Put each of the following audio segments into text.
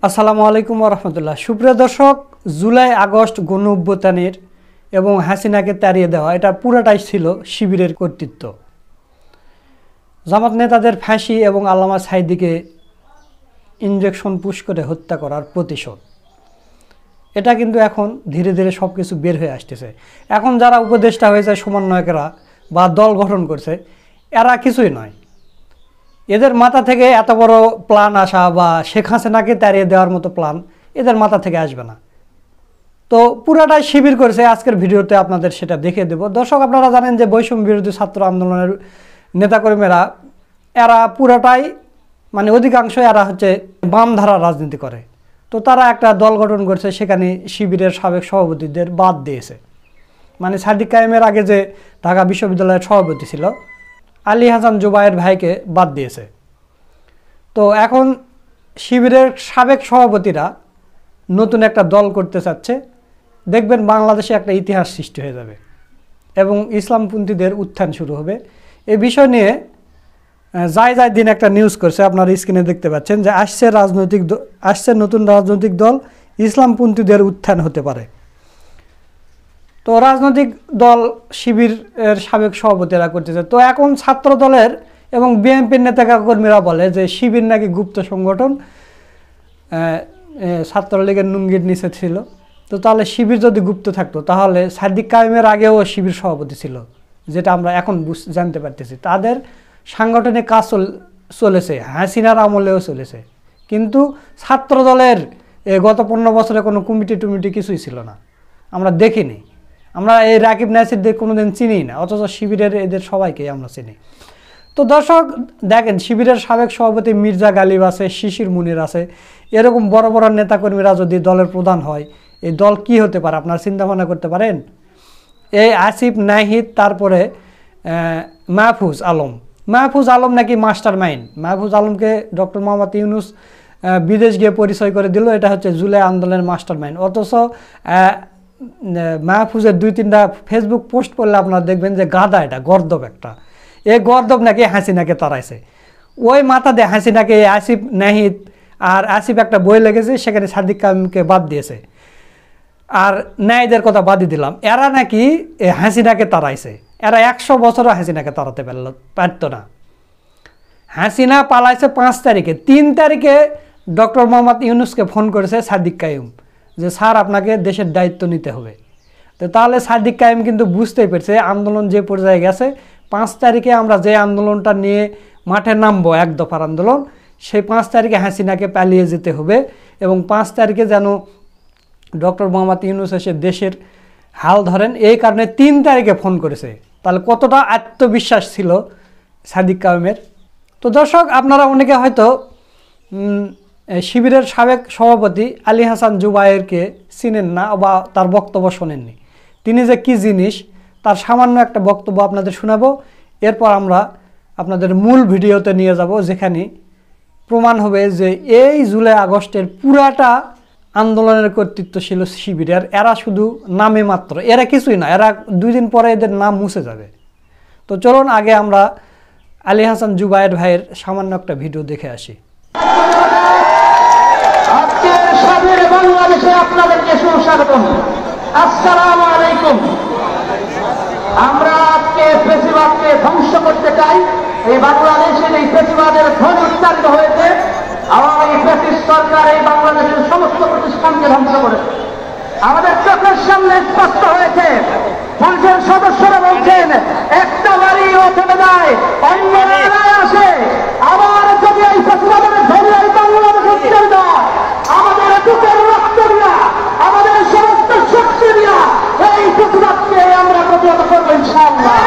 আসসালামু আলাইকুম ওয়া রাহমাতুল্লাহ। সুপ্রিয় দর্শক, জুলাই আগস্ট গণ অভ্যুত্থানের এবং হাসিনাকে তাড়িয়ে দেওয়া এটা পুরোটাই ছিল শিবিরের কর্তৃত্ব। জামাত নেতাদের ফাঁসি এবং আল্লামা সাঈদীকে ইনজেকশন পুশ করে হত্যা করার প্রতিশোধ, এটা কিন্তু এখন ধীরে ধীরে সব কিছু বের হয়ে আসতেছে। এখন যারা উপদেষ্টা হয়েছে, সমন্বয়কেরা বা দল গঠন করছে, এরা কিছুই নয়। এদের মাথা থেকে এত বড় প্ল্যান আসা বা শেখ হাসিনাকে তাড়িয়ে দেওয়ার মতো প্ল্যান এদের মাথা থেকে আসবে না। তো পুরাটাই শিবির করেছে। আজকের ভিডিওতে আপনাদের সেটা দেখিয়ে দেব। দর্শক, আপনারা জানেন যে বৈষম্য বিরোধী ছাত্র আন্দোলনের নেতাকর্মীরা এরা পুরাটাই অধিকাংশ এরা হচ্ছে বাম ধারা রাজনীতি করে। তো তারা একটা দল গঠন করছে, সেখানে শিবিরের সাবেক সভাপতিদের বাদ দিয়েছে। সাদিক কায়েমের আগে যে ঢাকা বিশ্ববিদ্যালয়ের সভাপতি ছিল আলী হাসান জুবায়ের ভাইকে বাদ দিয়েছে। তো এখন শিবিরের সাবেক সভাপতিরা নতুন একটা দল করতে চাচ্ছে। দেখবেন বাংলাদেশে একটা ইতিহাস সৃষ্টি হয়ে যাবে এবং ইসলামপন্থীদের উত্থান শুরু হবে। এই বিষয় নিয়ে যায় দিন একটা নিউজ করছে, আপনারা স্ক্রিনে দেখতে পাচ্ছেন যে আসছে নতুন রাজনৈতিক দল, ইসলামপন্থীদের উত্থান হতে পারে। তো রাজনৈতিক দল শিবিরের সাবেক সভাপতিরা করতেছে। তো এখন ছাত্র দলের এবং বিএনপির নেতাকর্মীরা বলে যে শিবির নাকি গুপ্ত সংগঠন, ছাত্রলীগের নুঙ্গির নিচে ছিল। তো তাহলে শিবির যদি গুপ্ত থাকতো, তাহলে সাদিক কায়েমের আগেও শিবির সভাপতি ছিল, যেটা আমরা এখন জানতে পারতেছি। তাদের সাংগঠনিক কাজ চলেছে, হাসিনার আমলেও চলেছে। কিন্তু ছাত্র দলের গত 15 বছরে কোনো কমিটি টুমিটি কিছুই ছিল না, আমরা দেখিনি। আমরা এই রাকিব নাসিরদের কোনোদিন চিনি না, অথচ শিবিরের এদের সবাইকে আমরা চিনি। তো দর্শক দেখেন, শিবিরের সাবেক সভাপতি মির্জা গালিব আছে, শিশির মুনির আছে, এরকম বড় বড় নেতাকর্মীরা যদি দলের প্রধান হয়, এই দল কি হতে পারে আপনারা চিন্তা ভাবনা করতে পারেন? এই আসিফ নাহিদ, তারপরে মাহফুজ আলম নাকি মাস্টার মাইন্ড। মাহফুজ আলমকে ডক্টর মোহাম্মদ ইউনূস বিদেশ গিয়ে পরিচয় করে দিল, এটা হচ্ছে জুলাই আন্দোলনের মাস্টার মাইন্ড। অথচ মাহফুজের 2-3টা ফেসবুক পোস্ট করলে আপনারা দেখবেন যে গাধা, এটা গর্দব একটা। এই গর্দব নাকি হাসিনাকে তাড়াইছে। ওই মাথা দিয়ে হাসিনাকে আসিফ নাহিদ আর আসিফ একটা বই লেগেছে, সেখানে সাদিক কায়েমকে বাদ দিয়েছে। আর ন্যায়দের কথা বাদই দিলাম, এরা নাকি হাসিনাকে তাড়াইছে। এরা 100 বছরও হাসিনাকে তাড়াতে পারত না। হাসিনা পালাইছে 5 তারিখে। 3 তারিখে ডক্টর মোহাম্মদ ইউনূসকে ফোন করেছে সাদিক কায়েম যে স্যার, আপনাকে দেশের দায়িত্ব নিতে হবে। তো তাহলে সাদিক কায়েম কিন্তু বুঝতেই পেরেছে আন্দোলন যে পর্যায়ে গেছে। 5 তারিখে আমরা যে আন্দোলনটা নিয়ে মাঠে নামবো, 1 দফার আন্দোলন, সেই 5 তারিখে হাসিনাকে পালিয়ে যেতে হবে এবং 5 তারিখে যেন ডক্টর মোহাম্মদ ইউনূস এসে দেশের হাল ধরেন। এই কারণে 3 তারিখে ফোন করেছে। তাহলে কতটা আত্মবিশ্বাস ছিল সাদিক কায়েমের। তো দর্শক, আপনারা অনেকে হয়তো শিবিরের সাবেক সভাপতি আলী হাসান জুবায়েরকে চিনেন না বা তার বক্তব্য শোনেননি। তিনি যে কি জিনিস, তার সামান্য একটা বক্তব্য আপনাদের শোনাবো। এরপর আমরা আপনাদের মূল ভিডিওতে নিয়ে যাব, যেখানে প্রমাণ হবে যে এই জুলাই আগস্টের পুরাটা আন্দোলনের কর্তৃত্ব ছিল শিবিরের। এরা শুধু নামে মাত্র, এরা কিছুই না। এরা 2 দিন পরে এদের নাম মুছে যাবে। তো চলুন আগে আমরা আলী হাসান জুবায়ের ভাইয়ের সামান্য একটা ভিডিও দেখে আসি। বাংলাদেশে আপনাদেরকে সুস্বাগতম। আসসালামু আলাইকুম। আমরা আজকে ফ্যাসিবাদকে ধ্বংস করতে চাই। এই বাংলাদেশের এই ফ্যাসিবাদের ধ্বনি উচ্চারিত হয়েছে। আওয়ামী ফ্যাসিস্ট সরকার এই বাংলাদেশের সমস্ত প্রতিষ্ঠানকে ধ্বংস করেছে। আমাদের চোখের সামনে স্পষ্ট হয়েছে। পুলিশের সদস্যরা বলছেন একটা বাড়িও থেমে যায়, অন্য এলাকায় আসে। আবার যদি এই ফ্যাসিবাদের ধ্বনি এই বাংলাদেশে উচ্চারিত হয়, আমাদের বুকের রক্ত দিয়া, আমাদের সমস্ত শক্তি দিয়া এই ফ্যাসিবাদকে আমরা প্রতিহত করবো ইনশাআল্লাহ।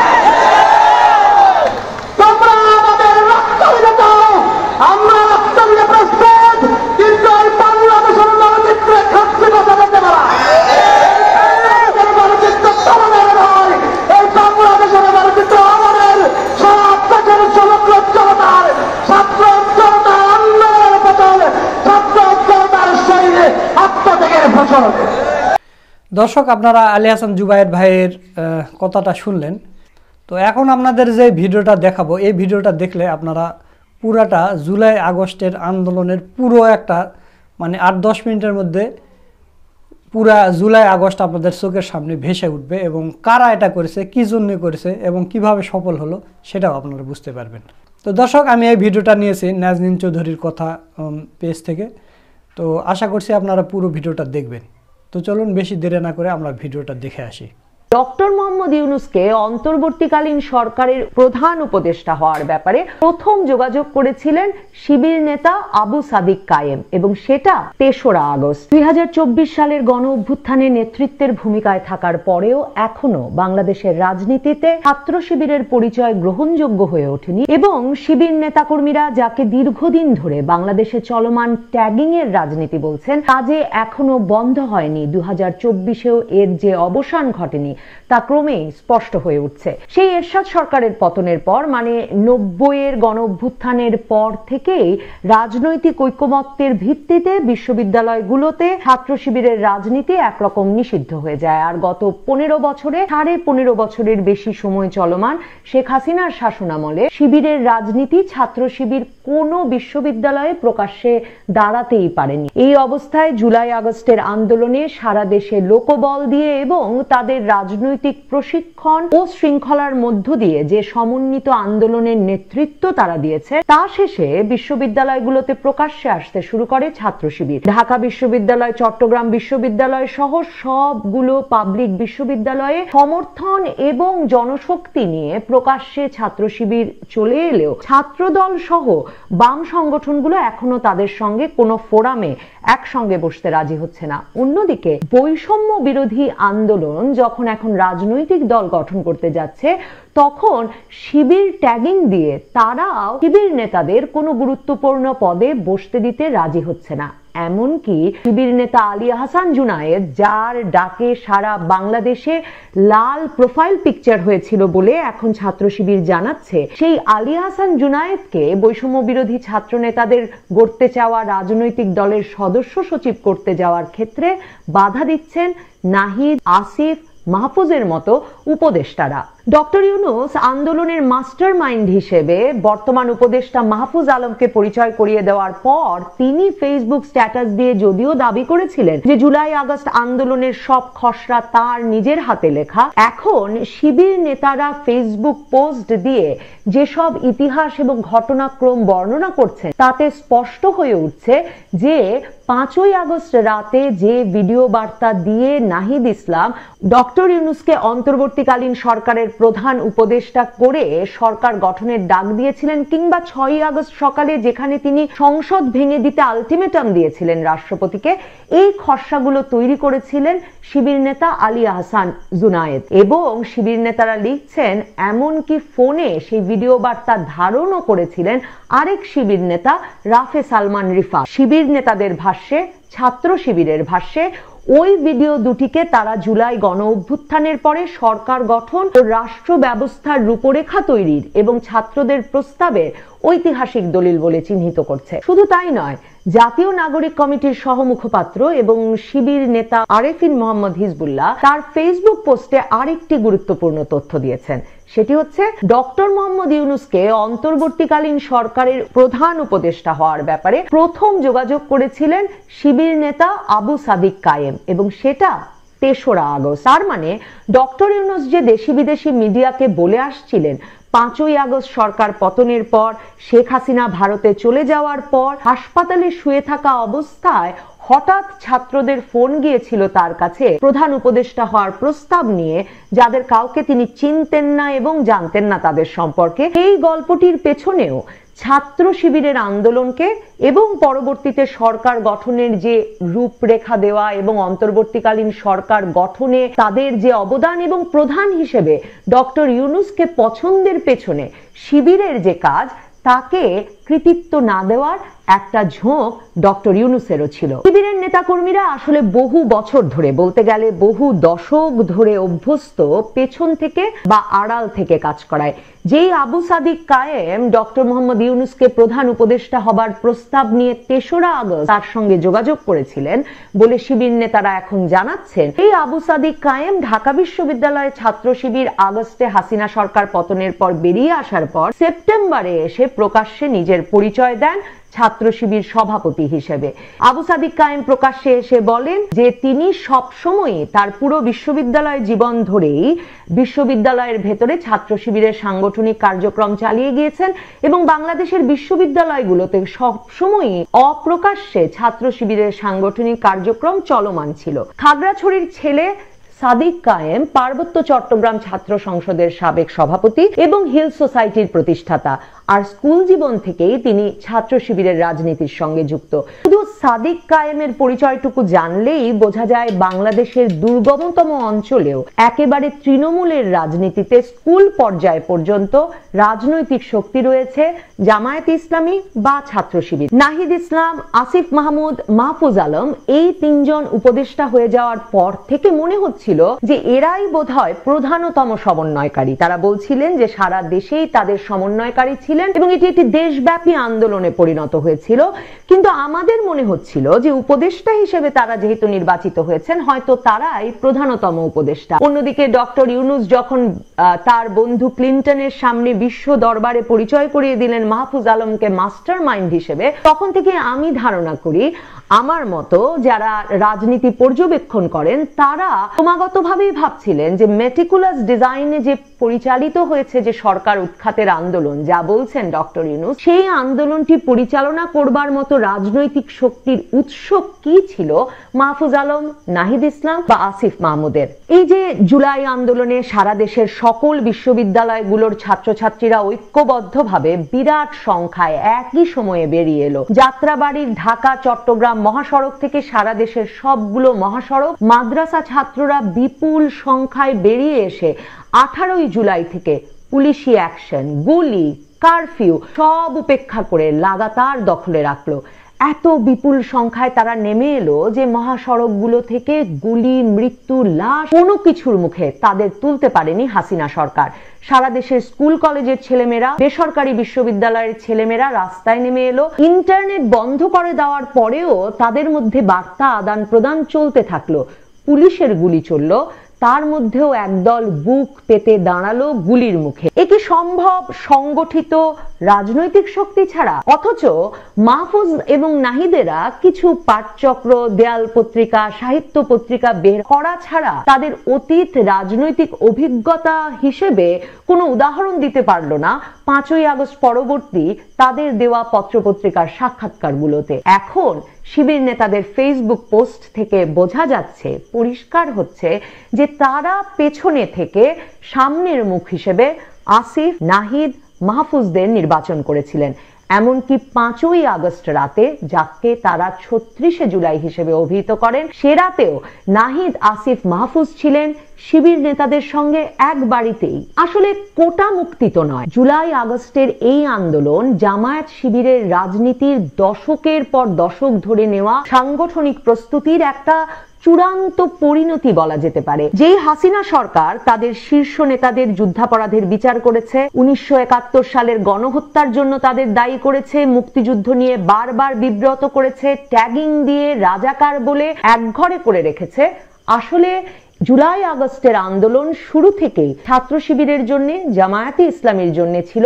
তোমরা আমাদের রক্ত দিতে চাও, আমরা রক্ত দিতে প্রস্তুত, কিন্তু এই বাংলাদেশের মানচিত্রে খাচ্ছে কথা বলতে পারা। মানচিত্র তোমাদের নয়, এই বাংলাদেশের মানচিত্র আমাদের। সব দেশের সমগ্র জনতার, ছাত্র জনতার আন্দোলনের ফসল, ছাত্র জনতার শরীরে আত্মত্যাগের ফসল। দর্শক, আপনারা আলী হাসান জুবায়ের ভাইয়ের কথাটা শুনলেন। তো এখন আপনাদের যে ভিডিওটা দেখাবো, এই ভিডিওটা দেখলে আপনারা পুরাটা জুলাই আগস্টের আন্দোলনের পুরো একটা মানে 8-10 মিনিটের মধ্যে পুরা জুলাই আগস্ট আপনাদের চোখের সামনে ভেসে উঠবে, এবং কারা এটা করেছে, কী জন্য করেছে এবং কিভাবে সফল হলো সেটাও আপনারা বুঝতে পারবেন। তো দর্শক, আমি এই ভিডিওটা নিয়েছি নাজনীন চৌধুরীর কথা পেজ থেকে। তো আশা করছি আপনারা পুরো ভিডিওটা দেখবেন। তো চলুন বেশি দেরি না করে আমরা ভিডিওটা দেখে আসি। ডক্টর মোহাম্মদ ইউনূসকে অন্তর্বর্তীকালীন সরকারের প্রধান উপদেষ্টা হওয়ার ব্যাপারে প্রথম যোগাযোগ করেছিলেন শিবির নেতা আবু সাদিক কায়েম, এবং সেটা ৩রা আগস্ট। ২০২৪ সালের গণ অভ্যুত্থানে নেতৃত্বের ভূমিকায় থাকার পরেও এখনো বাংলাদেশের রাজনীতিতে ছাত্র শিবিরের পরিচয় গ্রহণযোগ্য হয়ে ওঠেনি, এবং শিবির নেতাকর্মীরা যাকে দীর্ঘদিন ধরে বাংলাদেশে চলমান ট্যাগিং এর রাজনীতি বলছেন, তা যে এখনো বন্ধ হয়নি, ২০২৪-এও এর যে অবসান ঘটেনি তা ক্রমেই স্পষ্ট হয়ে উঠছে। সেই এরশাদ সরকারের পতনের পর, মানে ৯০-এর গণ অভ্যুত্থানের পর থেকেই রাজনৈতিক ঐকমত্যের ভিত্তিতে বিশ্ববিদ্যালয়গুলোতে ছাত্র শিবিরের রাজনীতি একরকম নিষিদ্ধ হয়ে যায়। আর গত ১৫ বছরে ১৫.৫ বছরের বেশি সময় চলমান শেখ হাসিনার শাসনামলে শিবিরের রাজনীতি ছাত্র শিবির কোনো বিশ্ববিদ্যালয়ে প্রকাশ্যে দাঁড়াতেই পারেনি। এই অবস্থায় জুলাই আগস্টের আন্দোলনে সারা দেশে লোকবল দিয়ে এবং তাদের রাজনৈতিক প্রশিক্ষণ ও শৃঙ্খলার মধ্য দিয়ে যে সমন্বিত আন্দোলনের নেতৃত্ব তারা দিয়েছে, তা শেষে বিশ্ববিদ্যালয়গুলোতে প্রকাশ্যে আসতে শুরু করে ছাত্র শিবির। ঢাকা বিশ্ববিদ্যালয়, চট্টগ্রাম বিশ্ববিদ্যালয় সহ সবগুলো পাবলিক বিশ্ববিদ্যালয়ে সমর্থন এবং জনশক্তি নিয়ে প্রকাশ্যে ছাত্র শিবির চলে এলেও ছাত্রদল সহ বাম সংগঠনগুলো এখনো তাদের সঙ্গে কোনো ফোরামে একসঙ্গে বসতে রাজি হচ্ছে না। অন্যদিকে বৈষম্য বিরোধী আন্দোলন যখন এখন রাজনৈতিক দল গঠন করতে যাচ্ছে, তখন শিবির ট্যাগিং দিয়ে তারাও শিবির নেতাদের কোনো গুরুত্বপূর্ণ পদে বসতে দিতে রাজি হচ্ছে না। এমনকি শিবির নেতা আলী আহসান জুনায়েদ, যার ডাকে সারা বাংলাদেশে লাল প্রোফাইল পিকচার হয়েছিল বলে এখন ছাত্র শিবির জানাচ্ছে, সেই আলী আহসান জুনায়েদকে বৈষম্য বিরোধী ছাত্র নেতাদের গড়তে চাওয়া রাজনৈতিক দলের সদস্য সচিব করতে যাওয়ার ক্ষেত্রে বাধা দিচ্ছেন নাহিদ, আসিফ, মাহফুজের মতো উপদেষ্টারা। ডক্টর ইউনূস আন্দোলনের মাস্টার মাইন্ড হিসেবে বর্তমান উপদেষ্টা মাহফুজ আলমকে পরিচয় করিয়ে দেওয়ার পর তিনি ফেসবুক স্ট্যাটাস দিয়ে যদিও দাবি করেছিলেন যে জুলাই আগস্ট আন্দোলনের সব খসড়া তার নিজের হাতে লেখা, এখন শিবির নেতারা ফেসবুক পোস্ট দিয়ে যেসব ইতিহাস এবং ঘটনাক্রম বর্ণনা করছেন, তাতে স্পষ্ট হয়ে উঠছে যে ৫ই আগস্ট রাতে যে ভিডিও বার্তা দিয়ে নাহিদ ইসলাম ডক্টর ইউনূসকে অন্তর্বর্তীকালীন সরকারের প্রধান উপদেষ্টা করে সরকার গঠনের ডাক দিয়েছিলেন, কিংবা ৬ই আগস্ট সকালে যেখানে তিনি সংসদ ভেঙে দিতে আলটিমেটাম দিয়েছিলেন রাষ্ট্রপতিকে, এই খসড়াগুলো তৈরি করেছিলেন শিবির নেতা আলী আহসান জুনায়েদ। এবং শিবির নেতারা লিখছেন, এমনকি ফোনে সেই ভিডিও বার্তা ধারণও করেছিলেন আরেক শিবির নেতা রাফে সালমান রিফা। শিবির নেতাদের ভাষ্যে, ছাত্র শিবিরের ভাষ্যে, ওই ভিডিও দুটিকে তারা জুলাই গণ অভ্যুত্থানের পরে সরকার গঠন ও রাষ্ট্র ব্যবস্থার রূপরেখা তৈরির এবং ছাত্রদের প্রস্তাবের ঐতিহাসিক দলিল বলে চিহ্নিত করছে। শুধু তাই নয়, জাতীয় নাগরিক কমিটির সহমুখপাত্র এবং শিবির নেতা আরেফিন মোহাম্মদ হিজবুল্লাহ তার ফেসবুক পোস্টে আরেকটি গুরুত্বপূর্ণ তথ্য দিয়েছেন। সেটি হচ্ছে, ডক্টর মোহাম্মদ ইউনূসকে অন্তর্বর্তীকালীন সরকারের প্রধান উপদেষ্টা হওয়ার ব্যাপারে প্রথম যোগাযোগ করেছিলেন শিবির নেতা আবু সাদিক কায়েম, এবং সেটা ৩রা আগস্ট। তার মানে ডক্টর ইউনূস যে দেশি বিদেশি মিডিয়াকে বলে আসছিলেন ৫ই আগস্ট সরকার পতনের পর, শেখ হাসিনা ভারতে চলে যাওয়ার পর হাসপাতালে শুয়ে থাকা অবস্থায় হঠাৎ ছাত্রদের ফোন গিয়েছিল তার কাছে প্রধান উপদেষ্টা হওয়ার প্রস্তাব নিয়ে, যাদের কাউকে তিনি চিনতেন না এবং জানতেন না তাদের সম্পর্কে, এই গল্পটির পেছনেও ছাত্র শিবিরের আন্দোলনকে এবং পরবর্তীতে সরকার গঠনের যে রূপরেখা দেওয়া এবং অন্তর্বর্তীকালীন সরকার গঠনে তাদের যে অবদান এবং প্রধান হিসেবে ডক্টর ইউনূসকে পছন্দের পেছনে শিবিরের যে কাজ, তাকে কৃতিত্ব না দেওয়ার একটা ঝোঁক ডক্টর ইউনূসেরও ছিল। শিবিরের নেতাকর্মীরা আসলে বহু বছর ধরে, বলতে গেলে বহু দশক ধরে অভ্যস্ত পেছন থেকে বা আড়াল থেকে কাজ করায়। যেই আবু সাদিক কায়েম ডক্টর মোহাম্মদ ইউনূসকে প্রধান উপদেষ্টা হবার প্রস্তাব নিয়ে ৩রা আগস্ট তার সঙ্গে যোগাযোগ করেছিলেন বলে শিবির নেতারা এখন জানাচ্ছেন, এই আবু সাদিক কায়েম ঢাকা বিশ্ববিদ্যালয়ে ছাত্র শিবির আগস্টে হাসিনা সরকার পতনের পর বেরিয়ে আসার পর সেপ্টেম্বরে এসে প্রকাশ্যে নিজের পরিচয় দেন ছাত্র শিবির সভাপতি হিসেবে। আবু সাদিক কায়েম প্রকাশ্যে এসে বলেন যে তিনি সবসময় তার পুরো বিশ্ববিদ্যালয় জীবন ধরেই বিশ্ববিদ্যালয়ের ভেতরে ছাত্র শিবিরের সাংগঠনিক কার্যক্রম চালিয়ে গিয়েছেন এবং বাংলাদেশের বিশ্ববিদ্যালয়গুলোতে সবসময় অপ্রকাশ্যে ছাত্র শিবিরের সাংগঠনিক কার্যক্রম চলমান ছিল। খাগড়াছড়ির ছেলে সাদিক কায়েম পার্বত্য চট্টগ্রাম ছাত্র সংসদের সাবেক সভাপতি এবং হিল সোসাইটির প্রতিষ্ঠাতা, আর স্কুল জীবন থেকেই তিনি ছাত্র শিবিরের রাজনীতির সঙ্গে যুক্ত। শুধু সাদিক কায়েমের পরিচয়টুকু জানলেই বোঝা যায় বাংলাদেশের দুর্গমতম অঞ্চলেও একেবারে তৃণমূলের রাজনীতিতে স্কুল পর্যায় পর্যন্ত রাজনৈতিক শক্তি রয়েছে জামায়াতে ইসলামী বা ছাত্র শিবির। নাহিদ ইসলাম, আসিফ মাহমুদ, মাহফুজ আলম এই তিনজন উপদেষ্টা হয়ে যাওয়ার পর থেকে মনে হচ্ছিল যে এরাই বোধহয় প্রধানতম সমন্বয়কারী। তারা বলছিলেন যে সারা দেশেই তাদের সমন্বয়কারী ছিলেন এবং এটি একটি দেশব্যাপী আন্দোলনে পরিণত হয়েছিল। কিন্তু আমাদের মনে হচ্ছিল যে উপদেষ্টা হিসেবে তারা যেহেতু নির্বাচিত হয়েছেন, হয়তো তারাই প্রধানতম উপদেষ্টা। অন্যদিকে ডক্টর ইউনূস যখন তার বন্ধু ক্লিন্টনের সামনে বিশ্ব দরবারে পরিচয় করিয়ে দিলেন মাহফুজ আলমকে মাস্টার মাইন্ড হিসেবে, তখন থেকে আমি ধারণা করি আমার মতো যারা রাজনীতি পর্যবেক্ষণ করেন তারা ক্রমাগতভাবেই ভাবছিলেন যে মেটিকুলাস ডিজাইনে যে পরিচালিত হয়েছে যে সরকার উৎখাতের আন্দোলন, যা বলছেন ডক্টর ইউনূস, সেই আন্দোলনটি পরিচালনা করবার মতো রাজনৈতিক শক্তির উৎস কি ছিল মাহফুজ আলম, নাহিদ ইসলাম বা আসিফ মাহমুদের। এই যে জুলাই আন্দোলনে সারা দেশের সকল বিশ্ববিদ্যালয়গুলোর ছাত্রছাত্রীরা ঐক্যবদ্ধভাবে বিরাট সংখ্যায় একই সময়ে বেরিয়ে এলো। যাত্রাবাড়ির ঢাকা চট্টগ্রাম মহাসড়ক থেকে সারা দেশের সবগুলো মহাসড়ক, মাদ্রাসা ছাত্ররা বিপুল সংখ্যায় বেরিয়ে এসে 18ই জুলাই থেকে পুলিশি অ্যাকশন, গুলি, কারফিউ সব উপেক্ষা করে লাগাতার দখলে রাখলো। এত বিপুল সংখ্যায় তারা নেমে এলো যে মহাসড়কগুলো থেকে গুলি, মৃত্যু, লাশ কোনো কিছুর মুখে তাদের তুলতে পারেনি হাসিনা সরকার। সারা দেশের স্কুল কলেজের ছেলেমেয়েরা, বেসরকারি বিশ্ববিদ্যালয়ের ছেলেমেয়েরা রাস্তায় নেমে এলো। ইন্টারনেট বন্ধ করে দেওয়ার পরেও তাদের মধ্যে বার্তা আদান প্রদান চলতে থাকলো। পুলিশের গুলি চললো, তার মধ্যেও একদল বুক পেতে দাঁড়ালো গুলির মুখে। এ কি সম্ভব সংগঠিত রাজনৈতিক শক্তি ছাড়া? অথচ মাহফুজ এবং নাহিদেরা কিছু পাঠচক্র, দেয়াল পত্রিকা, সাহিত্য পত্রিকা বের করা ছাড়া তাদের অতীত রাজনৈতিক অভিজ্ঞতা হিসেবে কোনো উদাহরণ দিতে পারলো না 5ই আগস্ট পরবর্তী তাদের দেওয়া পত্রপত্রিকার সাক্ষাৎকারগুলোতে। এখন শিবির নেতাদের ফেসবুক পোস্ট থেকে বোঝা যাচ্ছে, পরিষ্কার হচ্ছে যে তারা পেছনে থেকে সামনের মুখ হিসেবে আসিফ, নাহিদ, মাহফুজদের নির্বাচন করেছিলেন। এমনকি 5ই আগস্ট রাতে, যাকে তারা 36শে জুলাই হিসেবে অভিহিত করেন, সে রাতেও নাহিদ, আসিফ, মাহফুজ ছিলেন শিবির নেতাদের সঙ্গে এক বাড়িতেই। আসলে কোটা মুক্তি তো নয়, জুলাই আগস্টের এই আন্দোলন জামায়াত শিবিরের রাজনীতির দশকের পর দশক ধরে নেওয়া সাংগঠনিক প্রস্তুতির একটা চূড়ান্ত পরিণতি বলা যেতে পারে। যেই হাসিনা সরকার তাদের শীর্ষ নেতাদের যুদ্ধাপরাধের বিচার করেছে, 1971 সালের গণহত্যার জন্য তাদের দায়ী করেছে, মুক্তিযুদ্ধ নিয়ে বারবার বিব্রত করেছে, ট্যাগিং দিয়ে রাজাকার বলে একঘরে করে রেখেছে, আসলে জুলাই আগস্টের আন্দোলন শুরু থেকেই ছাত্র শিবিরের জন্য, জামায়াতে ইসলামীর জন্য ছিল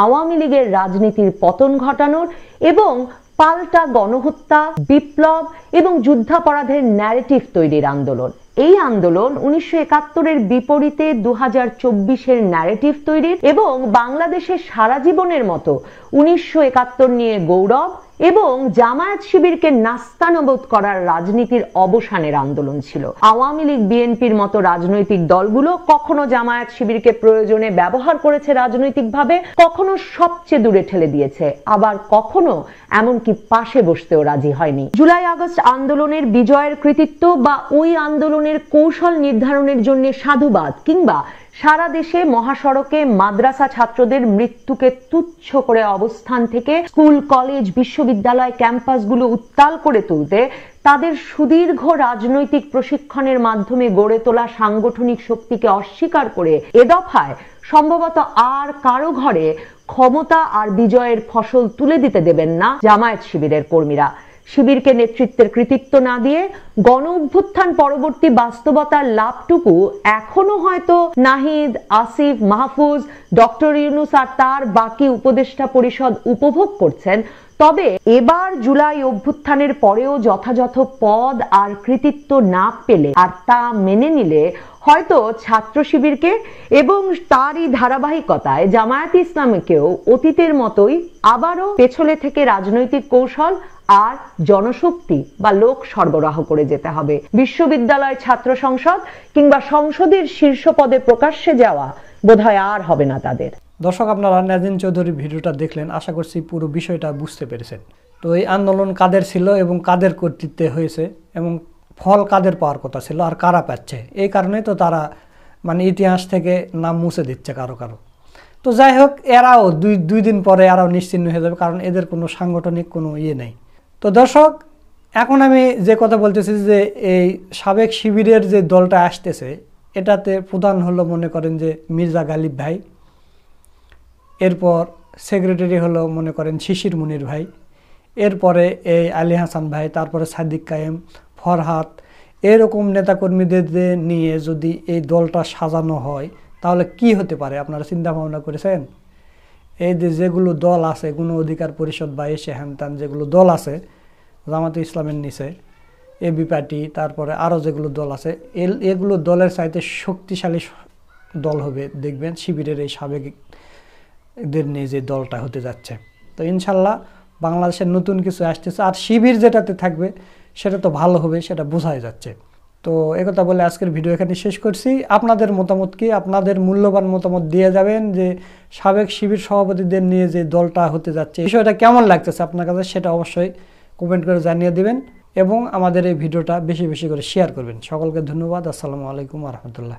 আওয়ামী লীগের রাজনীতির পতন ঘটানোর এবং পাল্টা গণহত্যা, বিপ্লব এবং যুদ্ধাপরাধের ন্যারেটিভ তৈরির আন্দোলন। এই আন্দোলন 1971-এর বিপরীতে 2024-এর ন্যারেটিভ তৈরির এবং বাংলাদেশের সারা জীবনের মতো 1971 নিয়ে গৌরব এবং জামায়াত শিবিরকে নাস্তানাবুদ করার রাজনীতির অবসানের আন্দোলন ছিল। আওয়ামী লীগ, বিএনপির মতো রাজনৈতিক দলগুলো কখনো জামায়াত শিবিরকে প্রয়োজনে ব্যবহার করেছে রাজনৈতিকভাবে, কখনো সবচেয়ে দূরে ঠেলে দিয়েছে, আবার কখনো এমনকি পাশে বসতেও রাজি হয়নি। জুলাই আগস্ট আন্দোলনের বিজয়ের কৃতিত্ব বা ওই আন্দোলনের কৌশল নির্ধারণের জন্য সাধুবাদ কিংবা সারা দেশে মহাসড়কে মাদ্রাসা ছাত্রদের মৃত্যুকে তুচ্ছ করে অবস্থান থেকে স্কুল, কলেজ, বিশ্ববিদ্যালয় ক্যাম্পাসগুলো উত্তাল করে তুলতে তাদের সুদীর্ঘ রাজনৈতিক প্রশিক্ষণের মাধ্যমে গড়ে তোলা সাংগঠনিক শক্তিকে অস্বীকার করে এ দফায় সম্ভবত আর কারো ঘরে ক্ষমতা আর বিজয়ের ফসল তুলে দিতে দেবেন না জামায়াত শিবিরের কর্মীরা। শিবিরকে নেতৃত্বের কৃতিত্ব না দিয়ে গণ অভ্যুত্থান পরবর্তী বাস্তবতার লাভটুকু এখনো হয়তো নাহিদ, আসিফ, মাহফুজ, ডক্টর ইউনূস আর তার বাকি উপদেষ্টা পরিষদ উপভোগ করছেন, তবে এবার জুলাই অভ্যুত্থানের পরেও যথাযথ পদ আর কৃতিত্ব না পেলে আর তা মেনে নিলে হয়তো ছাত্র শিবিরকে এবং তারই ধারাবাহিকতায় জামায়াতে ইসলামীকেও অতীতের মতোই আবারও পেছনে থেকে রাজনৈতিক কৌশল আর জনশক্তি বা লোক সরবরাহ করে যেতে হবে। বিশ্ববিদ্যালয় ছাত্র সংসদ কিংবা সংসদের শীর্ষ পদে প্রকাশ্যে যাওয়া বোধহয় আর হবে না তাদের। দর্শক, আপনারা নাজিন চৌধুরীর ভিডিওটা দেখলেন, আশা করছি পুরো বিষয়টা বুঝতে পেরেছেন। তো এই আন্দোলন কাদের ছিল এবং কাদের কর্তৃত্বে হয়েছে এবং ফল কাদের পাওয়ার কথা ছিল আর কারা পাচ্ছে, এই কারণেই তো তারা মানে ইতিহাস থেকে নাম মুছে দিচ্ছে কারো কারো। তো যাই হোক, এরাও দুই দিন পরে এরাও নিশ্চিহ্ন হয়ে যাবে, কারণ এদের কোনো সাংগঠনিক কোনো ইয়ে নেই। তো দর্শক, এখন আমি যে কথা বলতেছি যে এই সাবেক শিবিরের যে দলটা আসতেছে, এটাতে প্রধান হলো মনে করেন যে মির্জা গালিব ভাই, এরপর সেক্রেটারি হলো মনে করেন শিশির মুনির ভাই, এরপরে এই আলী হাসান ভাই, তারপরে সাদিক কায়েম, ফরহাদ, এরকম নেতাকর্মীদের নিয়ে যদি এই দলটা সাজানো হয় তাহলে কি হতে পারে আপনারা চিন্তা ভাবনা করেছেন? এই যেগুলো দল আছে, গণ অধিকার পরিষদ বা এসে হ্যানত্যান যেগুলো দল আছে জামাতে ইসলামের নিচে, এবি পার্টি, তারপরে আরও যেগুলো দল আছে, এগুলো দলের চাইতে শক্তিশালী দল হবে দেখবেন শিবিরের এই সাবেকদের নিয়ে যে দলটা হতে যাচ্ছে। তো ইনশাল্লাহ বাংলাদেশের নতুন কিছু আসতেছে, আর শিবির যেটাতে থাকবে সেটা তো ভালো হবে, সেটা বোঝাই যাচ্ছে। তো একথা বলে আজকের ভিডিও এখানে শেষ করছি। আপনাদের মতামত কি? আপনাদের মূল্যবান মতামত দিয়ে যাবেন যে সাবেক শিবির সভাপতিদের নিয়ে যে দলটা হতে যাচ্ছে বিষয়টা কেমন লাগতেছে আপনার কাছে, সেটা অবশ্যই কমেন্ট করে জানিয়ে দিবেন এবং আমাদের এই ভিডিওটা বেশি বেশি করে শেয়ার করবেন। সকলকে ধন্যবাদ। আসসালামু আলাইকুম ওয়া রাহমাতুল্লাহ।